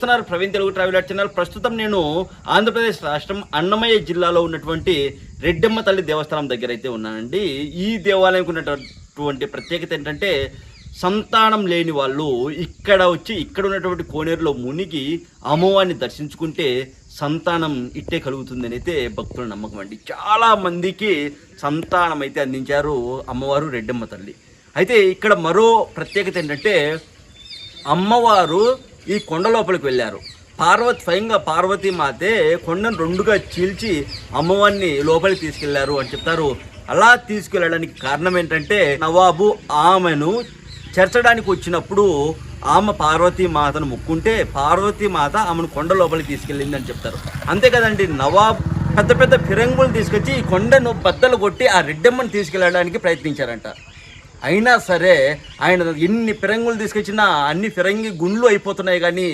Praveen Telugu traveller channel. ప్రస్తుతం నేను ఆంధ్రప్రదేశ్ రాష్ట్రం అన్నమయ్య జిల్లాలో ఉన్నటువంటి రెడ్డమ్మ తల్లి దేవస్థానం దగ్గర అయితే ఉన్నానండి. ఈ దేవాలయంకు ఉన్నటువంటి ప్రత్యేకత ఏంటంటే, సంతానం లేని వాళ్ళు ఇక్కడ వచ్చి ఇక్కడ ఉన్నటువంటి కోనేరులో మునిగి అమ్మవారిని దర్శించుకుంటే సంతానం ఇట్టే కలుగుతుందని అయితే భక్తుల నమ్మకం అండి. చాలా మందికి సంతానం అయితే అందించారు అమ్మవారు రెడ్డమ్మ తల్లి. అయితే ఇక్కడ మరో ప్రత్యేకత ఏంటంటే, అమ్మవారు ఈ కొండ లోపలికి వెళ్ళారు. స్వయంగా పార్వతీమాతే కొండను రెండుగా చీల్చి అమ్మవారిని లోపలికి తీసుకెళ్లారు అని చెప్తారు. అలా తీసుకెళ్ళడానికి కారణం ఏంటంటే, నవాబు ఆమెను చేర్చడానికి వచ్చినప్పుడు ఆమె పార్వతీమాతను ముక్కుంటే పార్వతీమాత ఆమెను కొండ లోపలికి తీసుకెళ్ళింది అని చెప్తారు. అంతే కదండి, నవాబ్ పెద్ద పెద్ద ఫిరంగులు తీసుకొచ్చి ఈ కొండను బద్దలు కొట్టి ఆ రెడ్డమ్మను తీసుకెళ్ళడానికి ప్రయత్నించారంట. అయినా సరే ఆయన ఎన్ని ఫిరంగులు తీసుకొచ్చినా అన్ని ఫిరంగి గుండ్లు అయిపోతున్నాయి కానీ